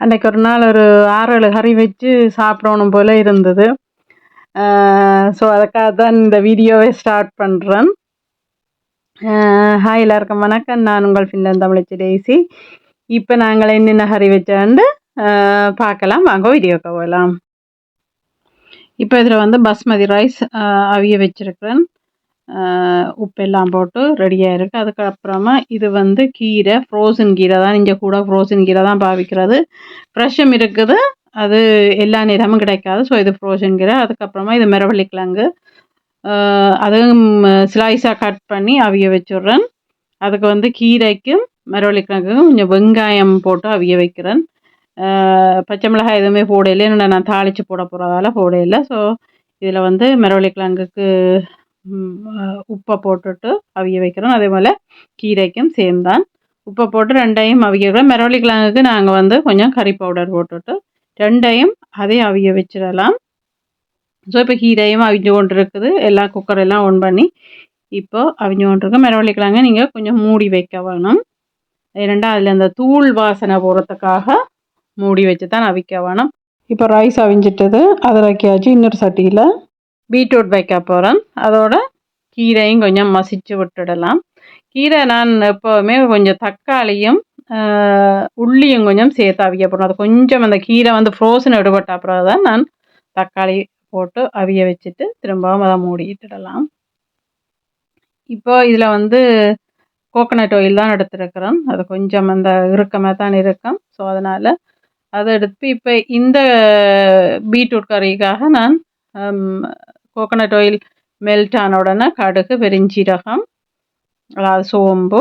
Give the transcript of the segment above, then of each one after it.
அன்றைக்கு ஒரு நாள் ஒரு 6-7 கறி வச்சு சாப்பிடணும் போல் இருந்தது. ஸோ அதுக்காக தான் இந்த வீடியோவை ஸ்டார்ட் பண்ணுறேன். ஹாய் எல்லாருக்கும் வணக்கம். நான் உங்கள் ஃபின்லாந்து தமிழச்சி டெய்ஸி. இப்போ நாங்கள் என்னென்ன கறி வச்சோன்னு பார்க்கலாம். வாங்க வீடியோக்கு போகலாம். இப்போ இதில் வந்து பாஸ்மதி ரைஸ் அவிய வச்சுருக்கிறேன். உப்பெல்லாம் போட்டு ரெடியாக இருக்குது. அதுக்கப்புறமா இது வந்து கீரை, ஃப்ரோசன் கீரை தான். இங்கே கூட ஃப்ரோசன் கீரை தான் பாவிக்கிறது. ஃப்ரெஷ்ஷும் இருக்குது, அது எல்லா நேரமும் கிடைக்காது. ஸோ இது ஃப்ரோசன் கீரை. அதுக்கப்புறமா இது மரவள்ளிக்கிழங்கு, அதுவும் ஸ்லைஸாக கட் பண்ணி அவிய வச்சுட்றேன். அதுக்கு வந்து கீரைக்கும் மரவள்ளிக்கிழங்குக்கும் கொஞ்சம் வெங்காயம் போட்டு அவிய வைக்கிறேன். பச்சை மிளகாய் எதுவுமே போடையில்லை, என்னோட நான் தாளித்து போட போகிறதால போடையில்லை. ஸோ இதில் வந்து மரவள்ளிக்கிழங்குக்கு உப்பை போட்டுட்டு அவிய வைக்கிறோம். அதே போல் கீரைக்கும் சேம் தான். உப்பை போட்டு ரெண்டையும் அவிய வைக்கிறோம். மரவள்ளிக்கிழங்குக்கு நாங்கள் வந்து கொஞ்சம் கறி பவுடர் போட்டுட்டு ரெண்டையும் அதே அவிய வச்சிடலாம். ஸோ இப்போ கீரையும் அவிஞ்சு கொண்டு இருக்குது. எல்லாம் குக்கர் எல்லாம் ஆன் பண்ணி இப்போ அவிஞ்சு கொண்டு இருக்கு. மரவள்ளிக்கிழங்கு நீங்கள் கொஞ்சம் மூடி வைக்க வேணும். ஏனெண்டா அதில் அந்த தூள் வாசனை போகிறதுக்காக மூடி வச்சு தான் அவிக்க வேணும். இப்போ ரைஸ் அவிஞ்சிட்டது, அதை வைக்காச்சு. இன்னொரு சட்டியில் பீட்ரூட் வைக்க போகிறேன். அதோட கீரையும் கொஞ்சம் மசிச்சு விட்டுடலாம். கீரை நான் எப்போவுமே கொஞ்சம் தக்காளியும் உள்ளியும் கொஞ்சம் சேர்த்து அவிய போடணும். அது கொஞ்சம் அந்த கீரை வந்து ஃப்ரோசன் எடுபட்ட அப்புறம் தான் நான் தக்காளி போட்டு அவிய வச்சுட்டு திரும்பவும் அதை மூடிட்டுடலாம். இப்போ இதில் வந்து கோகோனட் ஆயில் தான் எடுத்துருக்கிறேன். அது கொஞ்சம் அந்த இறுக்கமாக தான் இருக்கும். ஸோ அதனால் அதை எடுத்து இப்போ இந்த பீட்ரூட் கறிக்காக நான் கோகோனட் ஆயில் மெல்ட் ஆன உடனே கடுகு, பெருஞ்சீரகம், அதாவது சோம்பு,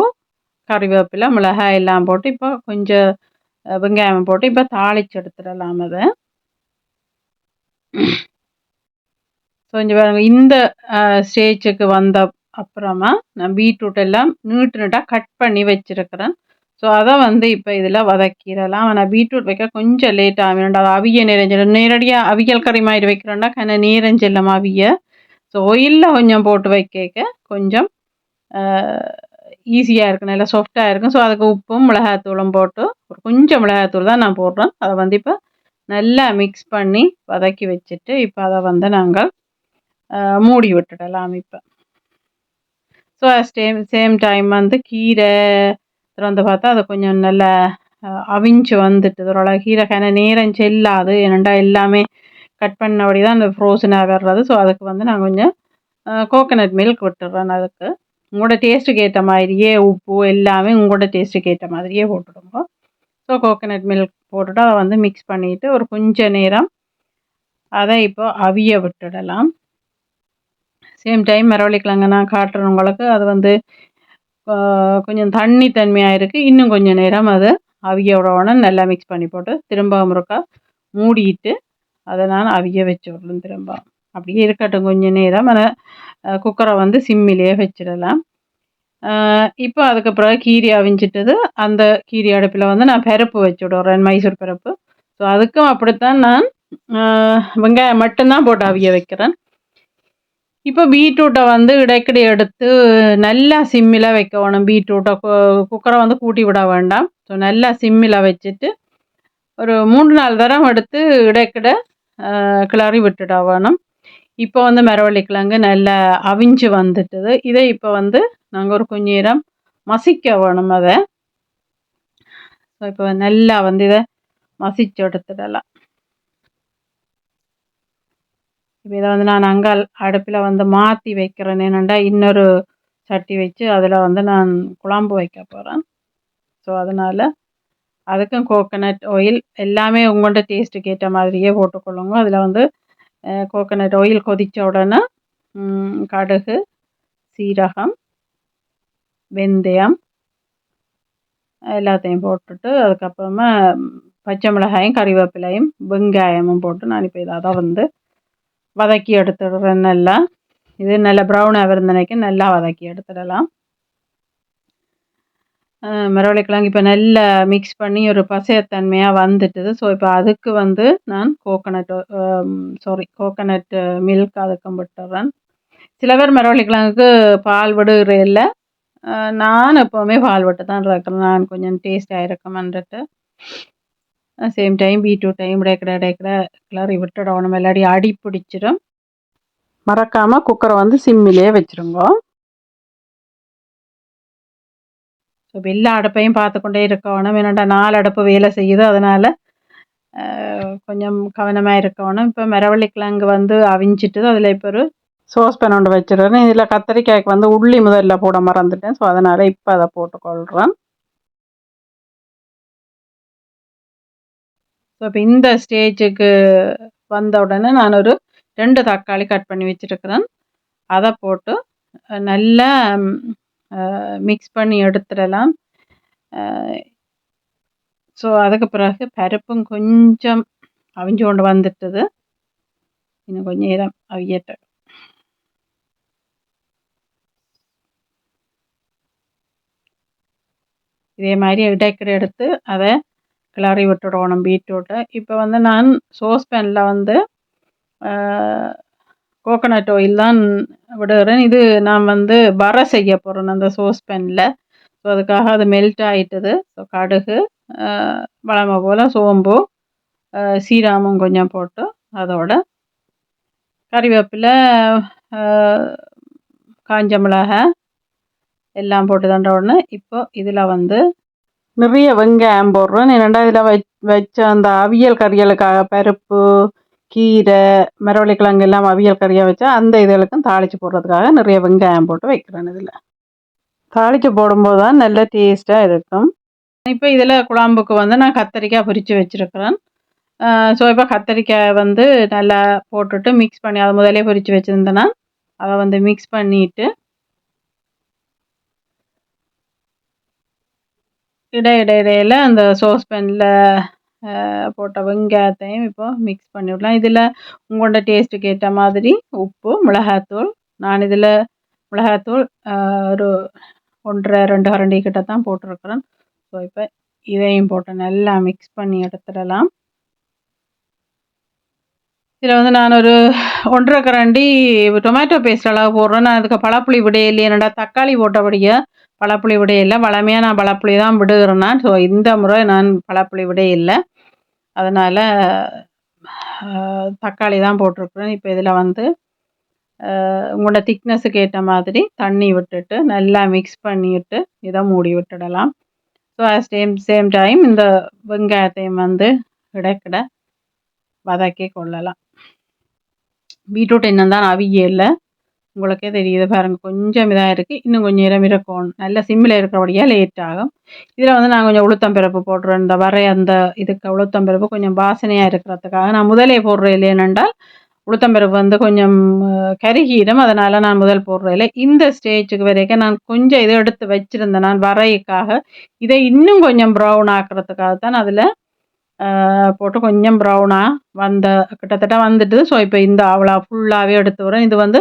கறிவேப்பிலை, மிளகாய் எல்லாம் போட்டு இப்போ கொஞ்சம் வெங்காயம் போட்டு இப்போ தாளித்து எடுத்துடலாம். அதை கொஞ்சம் இந்த ஸ்டேஜுக்கு வந்த அப்புறமா நான் பீட்ரூட் எல்லாம் நீட்டாக கட் பண்ணி வச்சுருக்கிறேன். ஸோ அதை வந்து இப்போ இதில் வதக்கிடலாம். ஆனால் பீட்ரூட் வைக்க கொஞ்சம் லேட் ஆகும். அது அவிய நேரஞ்செல்லும். நேரடியாக அவியல் கறி மாதிரி வைக்கிறோன்னா கண்ண நேரஞ்செல்லம் அவிய. ஸோ ஒயிலில் கொஞ்சம் போட்டு வைக்க கொஞ்சம் ஈஸியாக இருக்கும், நல்லா சாஃப்டாக இருக்கும். ஸோ அதுக்கு உப்பும் மிளகாத்தூளும் போட்டு கொஞ்சம் மிளகாத்தூள் தான் நான் போடுறேன். அதை வந்து இப்போ நல்லா மிக்ஸ் பண்ணி வதக்கி வச்சுட்டு இப்போ அதை வந்து நாங்கள் மூடி விட்டுடலாம். இப்போ ஸோ சேம் டைம் வந்து கீரை திறந்து பார்த்தா அது கொஞ்சம் நல்லா அவிஞ்சு வந்துட்டு ஓரளவு கீரை கன நேரம் செல்லாது. ஏனெண்டா எல்லாமே கட் பண்ணபடி தான் அந்த ஃப்ரோசனாக வர்றது. ஸோ அதுக்கு வந்து நான் கொஞ்சம் கோகோனட் மில்க் விட்டுறேன். அதுக்கு உங்களோட டேஸ்ட்டுக்கு ஏற்ற மாதிரியே உப்பு எல்லாமே உங்களோட டேஸ்ட்டுக்கு ஏற்ற மாதிரியே போட்டுடுங்க. ஸோ கோகோனட் மில்க் போட்டுட்டு அதை வந்து மிக்ஸ் பண்ணிவிட்டு ஒரு கொஞ்சம் நேரம் அதை இப்போ அவிய விட்டுடலாம். சேம் டைம் மரவள்ளிக்கிழங்கு நான் காட்டுறேன் உங்களுக்கு. அது வந்து கொஞ்சம் தண்ணி தன்மையாக இருக்குது. இன்னும் கொஞ்சம் நேரம் அதை அவியோட நல்லா மிக்ஸ் பண்ணி போட்டு திரும்பவும் இருக்கா மூடிட்டு அதை நான் அவிய வச்சு விடலாம். திரும்ப அப்படியே இருக்கட்டும் கொஞ்சம் நேரம். அதை குக்கரை வந்து சிம்மிலேயே வச்சிடலாம். இப்போ அதுக்கப்புறம் கீரை அவிஞ்சிட்டது. அந்த கீரை அடுப்பில் வந்து நான் பருப்பு வச்சு விடுறேன், மைசூர் பருப்பு. ஸோ அதுக்கும் அப்படித்தான் நான் வெங்காயம் மட்டும்தான் போட்டு அவிய வைக்கிறேன். இப்போ பீட்ரூட்டை வந்து இடைக்கடி எடுத்து நல்லா சிம்மில் வைக்கணும். பீட்ரூட்டை குக்கரை வந்து கூட்டி விட வேண்டாம். ஸோ நல்லா சிம்மில் வச்சுட்டு ஒரு 3-4 தரம் எடுத்து இடைக்கிட கிளறி விட்டுட வேணும். இப்போ வந்து மரவள்ளிக்கிழங்கு நல்லா அவிஞ்சு வந்துட்டுது. இதை இப்போ வந்து நாங்கள் ஒரு கொஞ்ச நேரம் மசிக்க வேணும் அதை. ஸோ இப்போ நல்லா வந்து இதை மசிச்சு எடுத்துடலாம். இப்போ இதை வந்து நான் அங்கே அடுப்பில் வந்து மாற்றி வைக்கிறேன். என்னென்னா இன்னொரு சட்டி வச்சு அதில் வந்து நான் குழம்பு வைக்க போகிறேன். ஸோ அதனால் அதுக்கும் கோகோனட் ஆயில் எல்லாமே உங்கள்கிட்ட டேஸ்ட்டுக்கு ஏற்ற மாதிரியே போட்டுக்கொள்ளுங்க. அதில் வந்து கோகோனட் ஆயில் கொதித்த உடனே கடுகு, சீரகம், வெந்தயம் எல்லாத்தையும் போட்டுட்டு அதுக்கப்புறமா பச்சை மிளகாயும், கறிவேப்பிலையும், வெங்காயமும் போட்டு நான் இப்போ இதை வந்து வதக்கி எடுத்துடுறேன். நல்லா இது நல்லா ப்ரௌனாக விருந்தனைக்கு நல்லா வதக்கி எடுத்துடலாம். மரவள்ளிக்கிழங்கு இப்போ நல்லா மிக்ஸ் பண்ணி ஒரு பசையத்தன்மையாக வந்துட்டுது. ஸோ இப்போ அதுக்கு வந்து நான் கோகோனட் மில்க் அதுக்கும் விட்டுறேன். சில பேர் மரவள்ளிக்கிழங்குக்கு பால் விடுகிற இல்லை. நான் எப்போவுமே பால் விட்டு தான் இருக்கிறேன். நான் கொஞ்சம் டேஸ்டாக இருக்குமென்ட்டு சேம் டைம் பீட்ரூட்டையும் இடைக்கிட கிளறி விட்டுடணும், இல்லாடி அடி பிடிச்சிடும். மறக்காமல் குக்கரை வந்து சிம்மிலே வச்சுருங்க. ஸோ எல்லா அடுப்பையும் பார்த்துக்கொண்டே இருக்கணும், என்னடா 4 அடுப்பு வேலை செய்யுது, அதனால் கொஞ்சம் கவனமாக இருக்கணும். இப்போ மரவள்ளிக்கிழங்கு வந்து அவிஞ்சிட்டு அதில் இப்போ ஒரு சோஸ்பேன் ஒன்று வச்சுருக்கேன். இதில் கத்திரிக்காய்க்கு வந்து உள்ளி முதல்ல போட மறந்துட்டேன், ஸோ அதனால் இப்போ அதை போட்டுக்கொள்கிறேன். ஸோ இப்போ இந்த ஸ்டேஜுக்கு வந்த உடனே நான் ஒரு 2 தக்காளி கட் பண்ணி வச்சுருக்கிறேன், அதை போட்டு நல்லா மிக்ஸ் பண்ணி எடுத்துடலாம். ஸோ அதுக்கு பிறகு பருப்பும் கொஞ்சம் அவிஞ்சு கொண்டு வந்துட்டுது, இன்னும் கொஞ்சம் நேரம் அவியட்டு. இதே மாதிரி இடைக்கிட எடுத்து அதை கிளறி விட்டுடணும் பீட்ரூட்டை. இப்போ வந்து நான் சோஸ்பேனில் வந்து கோகோனட் ஆயில் தான் விடுகிறேன். இது நான் வந்து வர செய்ய போகிறேன் அந்த சோஸ்பேனில். ஸோ அதுக்காக அது மெல்ட் ஆகிட்டுது. ஸோ கடுகு, வளமை போல் சோம்பு, சீரகமும் கொஞ்சம் போட்டு அதோட கறிவேப்பிலை, காஞ்ச மிளகாய் எல்லாம் போட்டு தண்ட உடனே இப்போ இதில் வந்து நிறைய வெங்காயம் போடுறேன். என்னென்னா இதில் வச்ச அந்த அவியல் கறிகளுக்காக பருப்பு, கீரை, மரவள்ளிக்கிழங்கு எல்லாம் அவியல் கறியாக வச்சா அந்த இதுகளுக்கும் தாளித்து போடுறதுக்காக நிறைய வெங்காயம் போட்டு வைக்கிறேன். இதில் தாளித்து போடும்போது தான் நல்ல டேஸ்ட்டாக இருக்கும். இப்போ இதில் குழம்புக்கு வந்து நான் கத்திரிக்காய் பொரித்து வச்சுருக்கிறேன். ஸோ இப்போ கத்திரிக்காய் வந்து நல்லா போட்டுட்டு மிக்ஸ் பண்ணி, அதை முதலே பொரித்து வச்சுருந்தேன்னா அதை வந்து மிக்ஸ் பண்ணிவிட்டு இடையில அந்த சோஸ்பேனில் போட்ட வெங்காயத்தையும் இப்போ மிக்ஸ் பண்ணிவிடலாம். இதில் உங்களோட டேஸ்ட்டுக்கு ஏற்ற மாதிரி உப்பு, மிளகாத்தூள், நான் இதில் மிளகாத்தூள் ஒரு 1.5-2 கரண்டி கிட்ட தான் போட்டிருக்கிறேன். ஸோ இப்போ இதையும் போட்டு நல்லா மிக்ஸ் பண்ணி எடுத்துடலாம். இதில் வந்து நான் ஒரு 1.5 கரண்டி டொமேட்டோ பேஸ்ட் அளவு போடுறேன். நான் அதுக்கு பழப்புளி விடையில்லை, என்னடா தக்காளி போட்டபடியே பழப்புளி விடையில்லை. வளமையாக நான் பழப்புளி தான் விடுகிறேன்னா, ஸோ இந்த முறை நான் பழப்புளி விடையில்லை, அதனால் தக்காளி தான் போட்டிருக்குறேன். இப்போ இதில் வந்து உங்களோட திக்னஸுக்கு ஏற்ற மாதிரி தண்ணி விட்டுட்டு நல்லா மிக்ஸ் பண்ணிவிட்டு இதை மூடி விட்டுடலாம். ஸோ சேம் டைம் இந்த வெங்காயத்தையும் வந்து இடைக்கிட வதக்கி கொள்ளலாம். பீட்ரூட் இன்னும் தான் அவியல, உங்களுக்கே தெரியுது பாருங்கள், கொஞ்சம் இதாக இருக்குது, இன்னும் கொஞ்சம் நேரம் இருக்கணும். நல்ல சிம்மில் இருக்கிறபடியாக லேட் ஆகும். இதில் வந்து நான் கொஞ்சம் உளுத்தம்பருப்பு போடுறேன். இந்த வரை அந்த இதுக்கு உளுத்தம்பருப்பு கொஞ்சம் வாசனையாக இருக்கிறதுக்காக நான் முதலே போடுறேன். இல்லையென்றால் உளுத்தம்பருப்பு வந்து கொஞ்சம் கருகிடும், அதனால் நான் முதல் போடுறதில்லை. இந்த ஸ்டேஜுக்கு வரைக்கும் நான் கொஞ்சம் இதை எடுத்து வச்சுருந்தேன், நான் வரைக்காக இதை இன்னும் கொஞ்சம் ப்ரௌன் ஆக்கிறதுக்காக தான் அதில் போட்டு கொஞ்சம் ப்ரௌனாக கிட்டத்தட்ட வந்துட்டு. ஸோ இப்போ இந்த அவ்வளோ ஃபுல்லாகவே எடுத்து வரேன். இது வந்து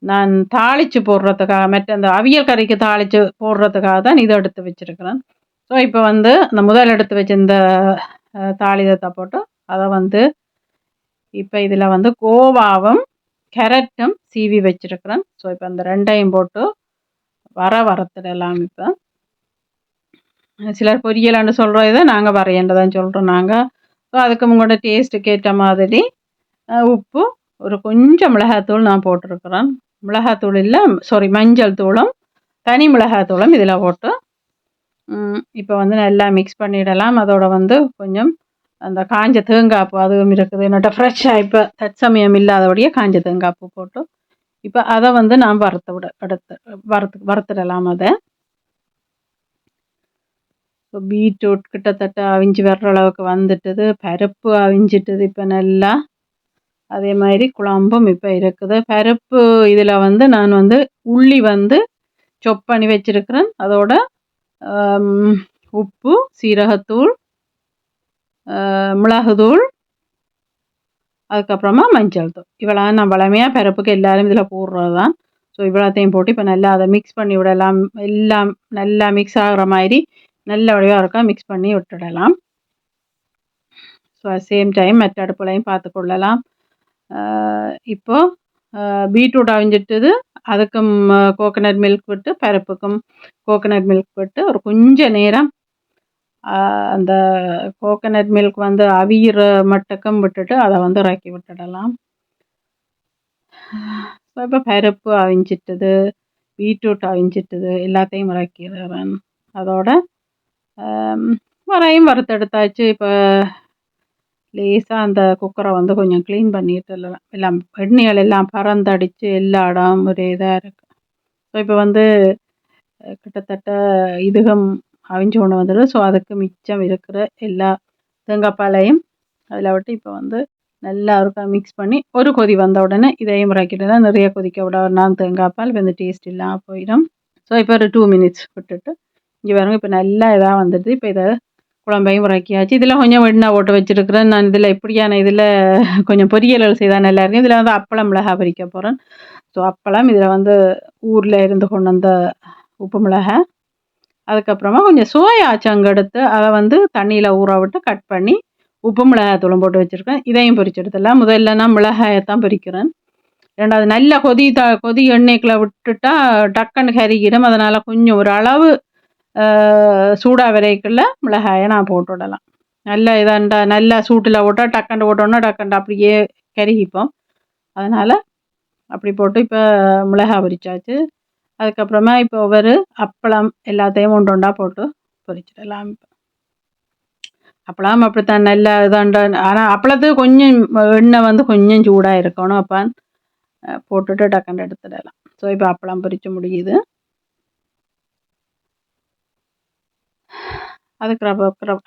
நான் தாளித்து போடுறதுக்காக, மற்ற அந்த அவியல் கறிக்கு தாளித்து போடுறதுக்காக தான் இதை எடுத்து வச்சுருக்கிறேன். ஸோ இப்போ வந்து அந்த முதல் எடுத்து வச்ச இந்த தாளிதத்தை போட்டு அதை வந்து இப்போ இதில் வந்து கோவாவும் கேரட்டும் சீவி வச்சுருக்கிறேன். ஸோ இப்போ அந்த ரெண்டையும் போட்டு வறுத்துடலாம். இப்போ சிலர் பொரியலான்னு சொல்கிறோம், இதை நாங்கள் வரையன்றதான் சொல்கிறோம் நாங்கள். ஸோ அதுக்கு உங்களோட டேஸ்ட்டுக்கு ஏற்ற மாதிரி உப்பு, ஒரு கொஞ்சம் மிளகாத்தூள் நான் போட்டிருக்கிறேன். மிளகாத்தூள் இல்லை, சாரி, மஞ்சள் தூளும் தனி மிளகாத்தூளும் இதில் போட்டு இப்போ வந்து நல்லா மிக்ஸ் பண்ணிடலாம். அதோட வந்து கொஞ்சம் அந்த காஞ்ச தேங்காய்ப்பு அதுவும் இருக்குது, என்னோட ஃப்ரெஷ்ஷாக இப்போ தற்சமயம் இல்லாதபடியே காஞ்ச தேங்காய்ப்பு போட்டு இப்போ அதை வந்து நான் வறுத்துடலாம் அதை. இப்போ பீட்ரூட் கிட்டத்தட்ட அவிஞ்சு வர்ற அளவுக்கு வந்துட்டுது, பருப்பு அவிஞ்சிட்டுது இப்போ நல்லா. அதே மாதிரி குழம்பும் இப்போ இருக்குது. பருப்பு இதில் வந்து நான் வந்து உள்ளி வந்து சொப் பண்ணி வச்சுருக்கிறேன், அதோட உப்பு, சீரகத்தூள், மிளகுத்தூள், அதுக்கப்புறமா மஞ்சள் தூள், இவ்வளோ நான் வளமையாக பருப்புக்கு எல்லோரும் இதில் போடுறது தான். ஸோ இவ்வளோத்தையும் போட்டு இப்போ நல்லா அதை மிக்ஸ் பண்ணி விடலாம். எல்லாம் நல்லா மிக்ஸ் ஆகிற மாதிரி நல்ல வடிவாக இருக்கா மிக்ஸ் பண்ணி விட்டுடலாம். ஸோ சேம் டைம் மற்ற அடுப்புலையும் பார்த்து கொள்ளலாம். இப்போது பீட்ரூட் அவிஞ்சிட்டுது, அதுக்கும் கோகோனட் மில்க் விட்டு, பருப்புக்கும் கோகோனட் மில்க் விட்டு ஒரு கொஞ்சம் நேரம் அந்த கோகனட் மில்க் வந்து அவியிற மட்டுக்கும் விட்டுட்டு அதை வந்து இறக்கி விட்டுடலாம். ஸோ இப்போ பருப்பு அவிஞ்சிட்டுது, பீட்ரூட் அவிஞ்சிட்டுது, எல்லாத்தையும் இறக்கிடுறேன். அதோட வரையும் வறுத்தெடுத்தாச்சு. இப்போ லேசாக அந்த குக்கரை வந்து கொஞ்சம் க்ளீன் பண்ணிட்டு எல்லாம் எண்ணெய்கள் எல்லாம் பறந்தடித்து எல்லா இடம் ஒரு இதாக இருக்குது. ஸோ இப்போ வந்து கிட்டத்தட்ட இதுகம் அவிஞ்சு கொண்டு வந்துடுது. ஸோ அதுக்கு மிச்சம் இருக்கிற எல்லா தேங்காய் பாலையும் அதில் விட்டு இப்போ வந்து நல்லா இருக்கா மிக்ஸ் பண்ணி ஒரு கொதி வந்த உடனே இதையும் இறக்கிட்டு தான் நிறைய கொதிக்க விட நான் தேங்காய் பால் வந்து டேஸ்ட் இல்லாமல் போயிடும். ஸோ இப்போ ஒரு 2 மினிட்ஸ் விட்டுட்டு இங்கே பாருங்க இப்போ நல்லா இதாக வந்துடுது. இப்போ இதை குழம்பையும் இறக்கியாச்சு. இதில் கொஞ்சம் எண்ணெய் போட்டு வச்சுருக்கிறேன் நான். இதில் இப்படியான இதில் கொஞ்சம் பொரியல்கள் செய்தால் நல்லா இருக்கும். இதில் வந்து அப்பளம் மிளகாய் பொரிக்க போகிறேன். ஸோ அப்பளம் இதில் வந்து ஊரில் இருந்து கொண்டு வந்த உப்பு மிளகாய், அதுக்கப்புறமா கொஞ்சம் சோயா சங்கு எடுத்து அதை வந்து தண்ணியில் ஊற விட்டு கட் பண்ணி உப்பு மிளகாய் தூளும் போட்டு வச்சுருக்கேன். இதையும் பொரிச்சு எடுத்துடலாம். முதல்ல நான் மிளகாயத்தான் பொரிக்கிறேன். ரெண்டாவது நல்ல கொதி எண்ணெய்க்குள்ளே விட்டுட்டா டக்குன்னு கறிக்கிடும். அதனால் கொஞ்சம் ஒரு அளவு சூடாக வரைக்குள்ள மிளகாயை நான் போட்டு விடலாம். நல்ல இதாண்டா நல்லா சூட்டில் போட்டால் டக்கண்டு போட்டோன்னா டக்கண்டு அப்படியே கருகிப்போம். அதனால் அப்படி போட்டு இப்போ மிளகாய் பொரிச்சாச்சு. அதுக்கப்புறமா இப்போ ஒவ்வொரு அப்பளம் எல்லாத்தையும் ஒன்றா போட்டு பொரிச்சிடலாம். அப்பளம் அப்படித்தான் நல்லா இதாண்டா. ஆனால் அப்பளத்துக்கு கொஞ்சம் எண்ணெய் வந்து கொஞ்சம் சூடாக இருக்கணும். அப்போ போட்டுட்டு டக்கண்டு எடுத்துடலாம். ஸோ இப்போ அப்பளம் பொரிச்சு முடியுது. அதுக்கு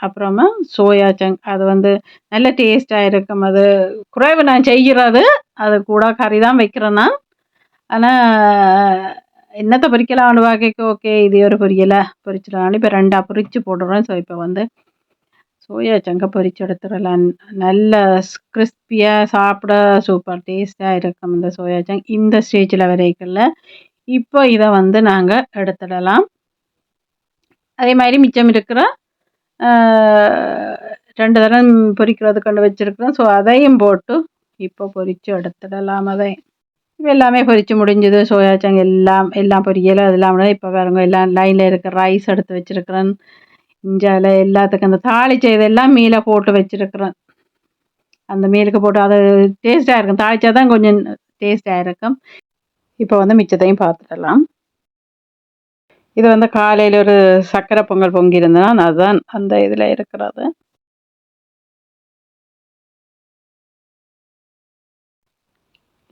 அப்புறமா சோயா சங்க் அது வந்து நல்ல டேஸ்ட்டாக இருக்கும். அது குறைவு நான் செய்கிறது, அது கூட கறி தான் வைக்கிறேன் நான். ஆனால் என்னத்தை பொரிக்கலாம்னு பார்க்க ஓகே இது ஒரு பொரியலை பொரிச்சிடலாம். இப்போ 2 பொரிச்சு போடுறேன். ஸோ இப்போ வந்து சோயா சங்கை பொரிச்சு எடுத்துடலாம். நல்ல கிறிஸ்பியாக சாப்பிட சூப்பர் டேஸ்ட்டாக இருக்கும் இந்த சோயா சங்க். இந்த ஸ்டேஜில் வரைக்குள்ள இப்போ இதை வந்து நாங்கள் எடுத்துடலாம். அதே மாதிரி மிச்சம் இருக்கிற 2 தரம் பொரிக்கிறது கொண்டு வச்சுருக்கிறேன். ஸோ அதையும் போட்டு இப்போ பொரித்து எடுத்துடலாம். அதையும் இப்போ எல்லாமே பொரித்து முடிஞ்சது. சோயா சங்க் எல்லாம் பொரியல் அதெல்லாம் இப்போ பாருங்க எல்லாம் லைனில் இருக்கிற ரைஸ் எடுத்து வச்சுருக்கிறேன். இஞ்சால எல்லாத்துக்கும் அந்த தாளிச்சை இதெல்லாம் மேலே போட்டு வச்சுருக்கிறேன். அந்த மேலுக்கு போட்டு அது டேஸ்ட்டாக இருக்கும். தாளிச்சா தான் கொஞ்சம் டேஸ்ட்டாக இருக்கும். இப்போ வந்து மிச்சத்தையும் பார்த்துடலாம். இது வந்து காலையில் ஒரு சர்க்கரை பொங்கல் பொங்கியிருந்தேன். அதுதான் அந்த இதில் இருக்கிறது.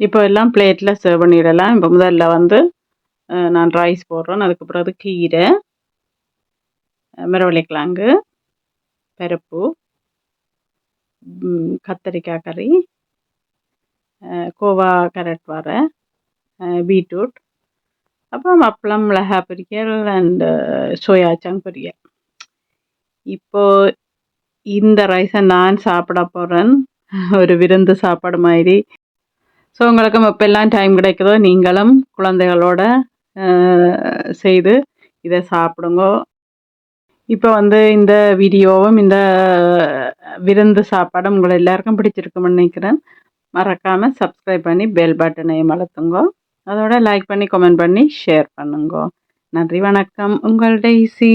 இப்போ எல்லாம் பிளேட்டில் சர்வ் பண்ணிடலாம். இப்போ முதல்ல வந்து நான் ரைஸ் போடுறேன். அதுக்கப்புறம் அது கீரை, மரவள்ளிக்கிழங்கு, பருப்பு, கத்தரிக்காய் கறி, கோவா கேரட் வரை, பீட்ரூட், அப்புறம் அப்பளம் மிளகாய் பொரியல் அண்டு சோயா சங்க் பொரியல். இப்போது இந்த ரைஸை நான் சாப்பிட போகிறேன். ஒரு விருந்து சாப்பாடு மாதிரி. ஸோ உங்களுக்கும் எப்பெல்லாம் டைம் கிடைக்குதோ நீங்களும் குழந்தைகளோட செய்து இதை சாப்பிடுங்க. இப்போ வந்து இந்த வீடியோவும் இந்த விருந்து சாப்பாடும் உங்களை எல்லாருக்கும் பிடிச்சிருக்குன்னு நினைக்கிறேன். மறக்காமல் சப்ஸ்கிரைப் பண்ணி பெல் பட்டனையும் அழுத்துங்க. அதோட லைக் பண்ணி கமெண்ட் பண்ணி ஷேர் பண்ணுங்க. நன்றி, வணக்கம். உங்கள் டெய்சி.